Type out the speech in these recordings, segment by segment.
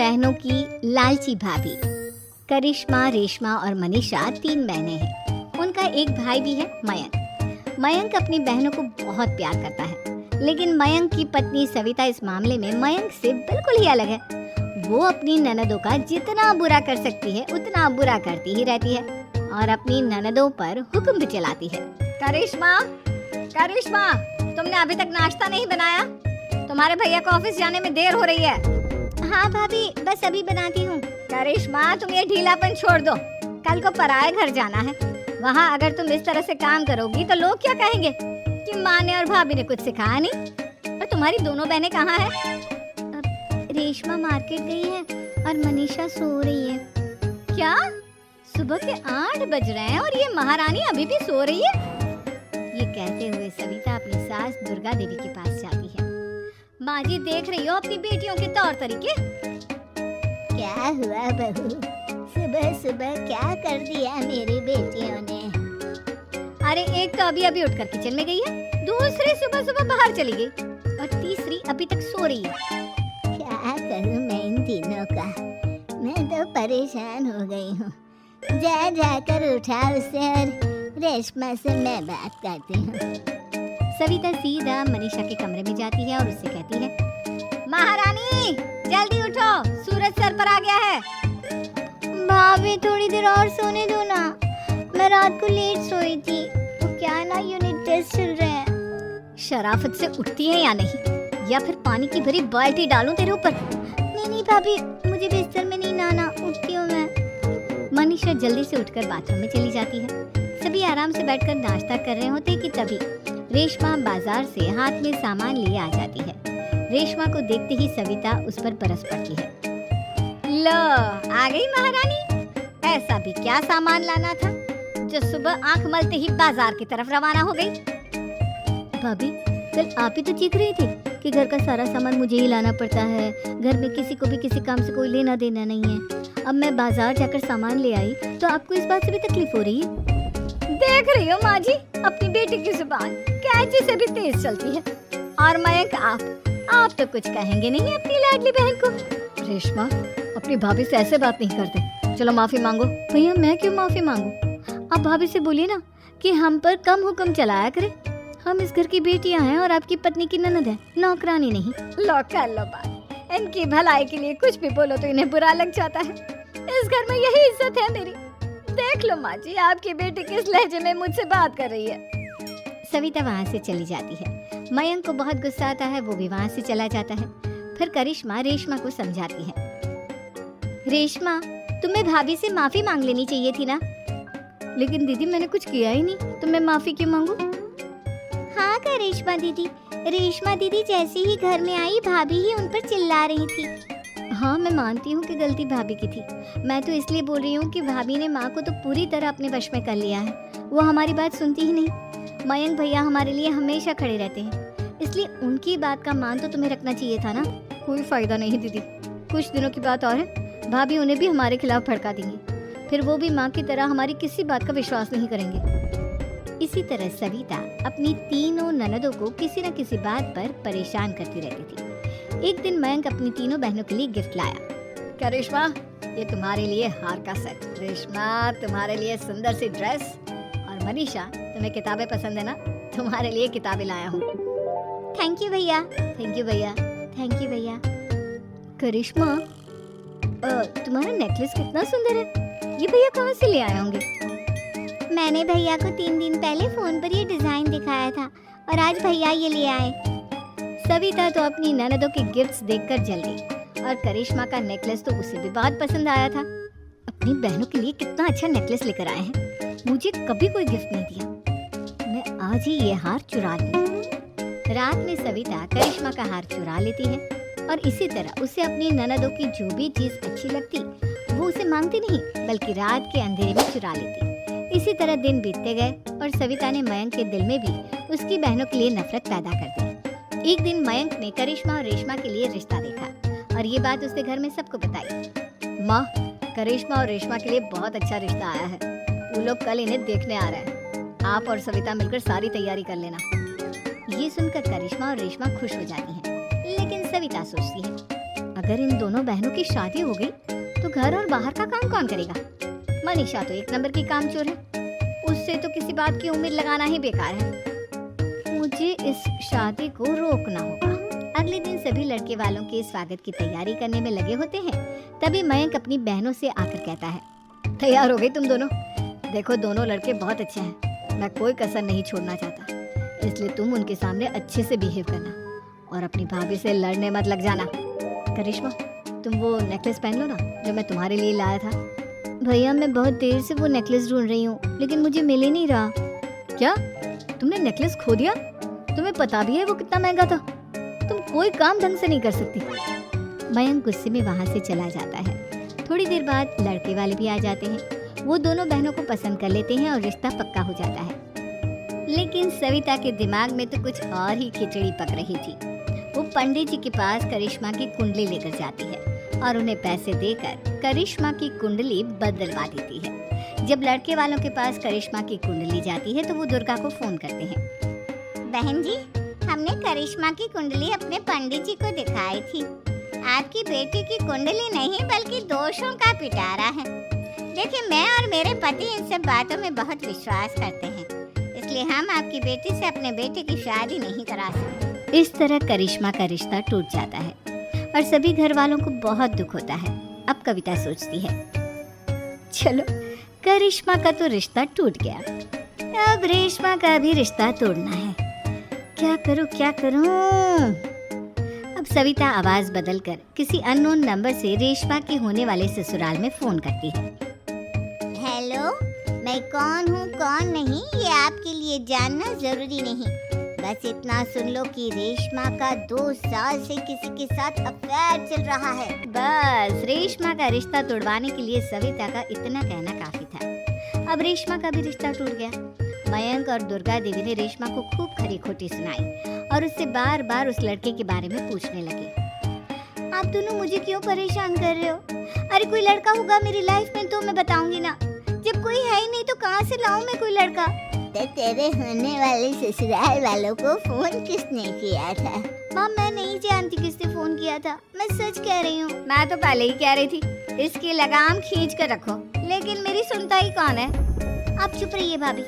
बहनों की लालची भाभी। करिश्मा, रेशमा और मनीषा 3 बहनें हैं। उनका एक भाई भी है, मयंक। मयंक अपनी बहनों को बहुत प्यार करता है, लेकिन मयंक की पत्नी सविता इस मामले में मयंक से बिल्कुल ही अलग है। वो अपनी ननदों का जितना बुरा कर सकती है उतना बुरा करती ही रहती है और अपनी ननदों पर हुक्म भी चलाती है। करिश्मा, करिश्मा, तुमने अभी तक नाश्ता नहीं बनाया? तुम्हारे भैया को ऑफिस जाने में देर हो रही है। हाँ भाभी, बस अभी बनाती हूँ। करिश्मा, तुम ये ढीलापन छोड़ दो। कल को पराये घर जाना है। वहाँ अगर तुम इस तरह से काम करोगी तो लोग क्या कहेंगे कि माँ ने और भाभी ने कुछ सिखाया नहीं। और तुम्हारी दोनों बहनें कहाँ हैं? रेशमा मार्केट गई है और मनीषा सो रही है। क्या? सुबह के 8 बज रहे हैं और ये महारानी अभी भी सो रही है? ये कहते हुए सविता अपनी सास दुर्गा देवी के पास जाती है। माँ जी, देख रही हो अपनी बेटियों के तौर तरीके? क्या हुआ बहू, सुबह सुबह क्या कर दिया मेरी बेटियों ने? अरे एक तो अभी अभी उठकर किचन में गई है, दूसरी सुबह सुबह बाहर चली गई और तीसरी अभी तक सो रही है। क्या करूं मैं इन तीनों का? मैं तो परेशान हो गई हूँ। जा जाकर उठा उसे और रेशमा से मैं बात करती हूँ। सविता सीधा मनीषा के कमरे में जाती है और उससे कहती है, महारानी जल्दी उठो, सूरज सर पर आ गया है। भाभी थोड़ी देर और सोने दो ना, मैं रात को लेट सोई थी। तो क्या ना यूनिट टेस्ट चल रहे हैं। शराफत से उठती है या नहीं, या फिर पानी की भरी बाल्टी डालूं तेरे ऊपर? नहीं भाभी, मुझे बिस्तर में नहीं नहाना, उठती हूँ मैं। मनीषा जल्दी से उठकर बाथरूम में चली जाती है। सभी आराम से बैठकर नाश्ता कर रहे होते कि तभी रेशमा बाजार से हाथ में सामान लिए आ जाती है। रेशमा को देखते ही सविता उस पर बरस पड़ती है। लो, आ गई महारानी। ऐसा भी क्या सामान लाना था जो सुबह आंख मलते ही बाजार की तरफ रवाना हो गई? भाभी, कल आप ही तो चीख रही थी कि घर का सारा सामान मुझे ही लाना पड़ता है, घर में किसी को भी किसी काम से कोई लेना देना नहीं है। अब मैं बाजार जाकर सामान ले आई तो आपको इस बात से भी तकलीफ हो रही है? देख रही हो माँ जी, अपनी बेटी की जुबान कैंची से भी तेज चलती है। और मयंक, आप तो कुछ कहेंगे नहीं अपनी लाडली बहन को? रेशमा, अपनी भाभी से ऐसे बात नहीं करते। चलो माफी मांगो। भैया, मैं क्यों माफी मांगू? आप भाभी से बोलिए ना कि हम पर कम हुक्म चलाया करे। हम इस घर की बेटियां हैं और आपकी पत्नी की ननद है, नौकरानी नहीं। लो कर लो बात। इनकी भलाई के लिए कुछ भी बोलो तो इन्हें बुरा लग जाता है। इस घर में यही इज्जत है मेरी। देख लो माँ जी, आपकी बेटी किस लहजे में मुझसे बात कर रही है। सविता वहाँ से चली जाती है। मयंक को बहुत गुस्सा आता है, वो भी वहाँ से चला जाता है। फिर करिश्मा रेशमा को समझाती है। रेशमा, तुम्हें भाभी से माफी मांग लेनी चाहिए थी ना। लेकिन दीदी, मैंने कुछ किया ही नहीं, तो मैं माफी क्यों मांगू? हाँ करिश्मा दीदी, रेशमा दीदी जैसे ही घर में आई भाभी ही उन पर चिल्ला रही थी। हाँ, मैं मानती हूँ कि गलती भाभी की थी। मैं तो इसलिए बोल रही हूँ कि भाभी ने माँ को तो पूरी तरह अपने वश में कर लिया है। वो हमारी बात सुनती ही नहीं। मयंक भैया हमारे लिए हमेशा खड़े रहते हैं, इसलिए उनकी बात का मान तो तुम्हें रखना चाहिए था ना। कोई फायदा नहीं दीदी, कुछ दिनों की बात और है, भाभी उन्हें भी हमारे खिलाफ भड़का देंगी। फिर वो भी माँ की तरह हमारी किसी बात का विश्वास नहीं करेंगे। इसी तरह सविता अपनी तीनों ननदों को किसी न किसी बात पर परेशान करती रहती थी। एक दिन मयंक अपनी तीनों बहनों के लिए गिफ्ट लाया। करिश्मा, ये तुम्हारे लिए हार का सेट। रेशमा, तुम्हारे लिए सुंदर सी ड्रेस। और मनीषा, तुम्हें किताबें पसंद है ना, तुम्हारे लिए किताबें लाया हूँ। थैंक यू भैया। थैंक यू भैया। थैंक यू भैया। करिश्मा, तुम्हारा नेकलेस कितना सुंदर है, ये भैया कहाँ से ले आए होंगे? मैंने भैया को 3 दिन पहले फोन पर ये डिजाइन दिखाया था और आज भैया ये ले आए। सविता तो अपनी ननदों के गिफ्ट्स देखकर जल गई और करिश्मा का नेकलेस तो उसे भी बहुत पसंद आया था। अपनी बहनों के लिए कितना अच्छा नेकलेस लेकर आए हैं, मुझे कभी कोई गिफ्ट नहीं दिया। मैं आज ही ये हार चुरा लूं। रात में सविता करिश्मा का हार चुरा लेती है और इसी तरह उसे अपनी ननदों की जो भी चीज अच्छी लगती वो उसे मांगती नहीं, बल्कि रात के अंधेरे में चुरा लेती। इसी तरह दिन बीतते गए और सविता ने मयंक के दिल में भी उसकी बहनों के लिए नफरत पैदा कर दी। एक दिन मयंक ने करिश्मा और रेशमा के लिए रिश्ता देखा और ये बात उसने घर में सबको बताई। माँ, करिश्मा और रेशमा के लिए बहुत अच्छा रिश्ता आया है, वो लोग कल इन्हें देखने आ रहे हैं। आप और सविता मिलकर सारी तैयारी कर लेना। ये सुनकर करिश्मा और रेशमा खुश हो जाती हैं, लेकिन सविता सोचती है अगर इन दोनों बहनों की शादी हो गई तो घर और बाहर का काम कौन करेगा? मनीषा तो एक नंबर की कामचोर है, उससे तो किसी बात की उम्मीद लगाना ही बेकार है। मुझे इस शादी को रोकना होगा। अगले दिन सभी लड़के वालों के स्वागत की तैयारी करने में लगे होते हैं। तभी मयंक अपनी बहनों से आकर कहता है, तैयार हो गई तुम दोनों? देखो दोनों लड़के बहुत अच्छे हैं, मैं कोई कसर नहीं छोड़ना चाहता, इसलिए तुम उनके सामने अच्छे से बिहेव करना और अपनी भाभी से लड़ने मत लग जाना। करिश्मा, तुम वो नेकलेस पहन लो ना जो मैं तुम्हारे लिए लाया था। भैया मैं बहुत देर से वो नेकलेस ढूंढ रही हूँ, लेकिन मुझे मिल ही नहीं रहा। क्या तुमने नेकलेस खो दिया? तुम्हें पता भी है वो कितना महंगा था? तुम कोई काम ढंग से नहीं कर सकती। मयंक गुस्से में वहाँ से चला जाता है। थोड़ी देर बाद लड़के वाले भी आ जाते हैं। वो दोनों बहनों को पसंद कर लेते हैं और रिश्ता पक्का हो जाता है। लेकिन सविता के दिमाग में तो कुछ और ही खिचड़ी पक रही थी। वो पंडित जी के पास करिश्मा की कुंडली लेकर जाती है और उन्हें पैसे देकर करिश्मा की कुंडली बदलवा देती है। जब लड़के वालों के पास करिश्मा की कुंडली जाती है तो वो दुर्गा को फोन करते हैं। बहन जी, हमने करिश्मा की कुंडली अपने पंडित जी को दिखाई थी। आपकी बेटी की कुंडली नहीं बल्कि दोषों का पिटारा है। देखिए, मैं और मेरे पति इन सब बातों में बहुत विश्वास करते हैं, इसलिए हम आपकी बेटी से अपने बेटे की शादी नहीं करा सकते। इस तरह करिश्मा का रिश्ता टूट जाता है और सभी घर वालों को बहुत दुख होता है। अब कविता सोचती है, चलो करिश्मा का तो रिश्ता टूट गया, अब रेशमा का भी रिश्ता तोड़ना है। क्या करूं? अब सविता आवाज बदलकर किसी अननोन नंबर से रेशमा के होने वाले ससुराल में फोन करती है। हेलो, मैं कौन हूँ कौन नहीं ये आपके लिए जानना जरूरी नहीं, बस इतना सुन लो कि रेशमा का 2 साल से किसी के साथ अफेयर चल रहा है। बस रेशमा का रिश्ता तोड़वाने के लिए सविता का इतना कहना काफी था। अब रेशमा का भी रिश्ता टूट गया। मयंक और दुर्गा देवी ने रेशमा को खूब खरी खोटी सुनाई और उससे बार बार उस लड़के के बारे में पूछने लगे। आप दोनों मुझे क्यों परेशान कर रहे हो? अरे कोई लड़का होगा मेरी लाइफ में तो मैं बताऊंगी ना, जब कोई है ही नहीं तो कहाँ से लाऊं मैं कोई लड़का? तो तेरे होने वाले ससुराल वालों को फोन किसने किया था? माँ, मैं नहीं जानती किसने फोन किया था, मैं सच कह रही हूँ। मैं तो पहले ही कह रही थी इसकी लगाम खींच कर रखो, लेकिन मेरी सुनता ही कौन है? आप चुप रहिए भाभी,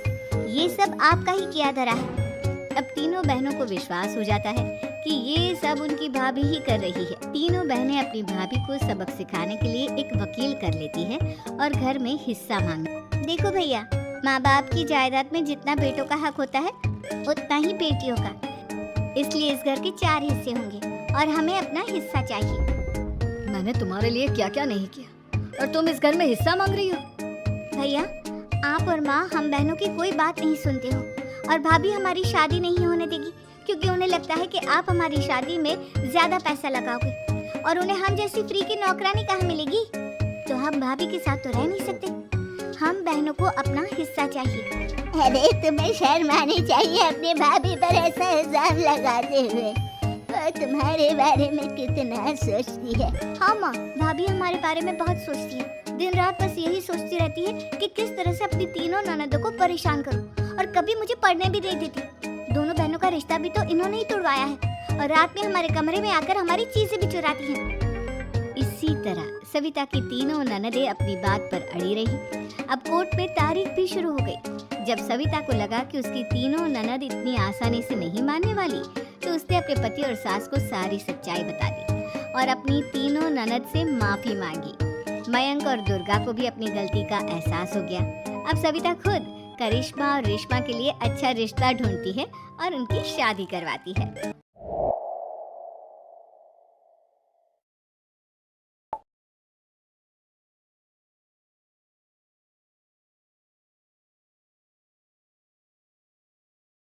ये सब आपका ही किया धरा है। अब तीनों बहनों को विश्वास हो जाता है कि ये सब उनकी भाभी ही कर रही है। तीनों बहनें अपनी भाभी को सबक सिखाने के लिए एक वकील कर लेती है और घर में हिस्सा मांगती। देखो भैया, माँ बाप की जायदाद में जितना बेटों का हक होता है उतना ही बेटियों का, इसलिए इस घर के 4 हिस्से होंगे और हमें अपना हिस्सा चाहिए। मैंने तुम्हारे लिए क्या क्या नहीं किया और तुम इस घर में हिस्सा मांग रही हो? भैया, आप और माँ हम बहनों की कोई बात नहीं सुनते हो और भाभी हमारी शादी नहीं होने देगी क्योंकि उन्हें लगता है कि आप हमारी शादी में ज्यादा पैसा लगाओगे और उन्हें हम जैसी फ्री की नौकरानी कहाँ मिलेगी। तो हम भाभी के साथ तो रह नहीं सकते, हम बहनों को अपना हिस्सा चाहिए। अरे तुम्हें शर्म आनी चाहिए अपनी भाभी पर ऐसा इल्जाम लगाते हुए। वो तुम्हारे बारे में कितना सोचती है। हाँ माँ, भाभी हमारे बारे में बहुत सोचती है, दिन रात बस यही सोचती रहती है कि किस तरह से अपनी तीनों ननदों को परेशान करूं और कभी मुझे पढ़ने भी नहीं देती। दोनों बहनों का रिश्ता भी तो इन्होंने ही तोड़वाया है और रात में हमारे कमरे में आकर हमारी चीजें भी चुराती हैं। इसी तरह सविता की तीनों ननदें अपनी बात पर अड़ी रही। अब कोर्ट में तारीख भी शुरू हो गई। जब सविता को लगा कि उसकी तीनों ननद इतनी आसानी से नहीं मानने वाली, तो उसने अपने पति और सास को सारी सच्चाई बता दी और अपनी तीनों ननद से माफी मांगी। मयंक और दुर्गा को भी अपनी गलती का एहसास हो गया। अब सविता खुद करिश्मा और रेशमा के लिए अच्छा रिश्ता ढूंढती है और उनकी शादी करवाती है।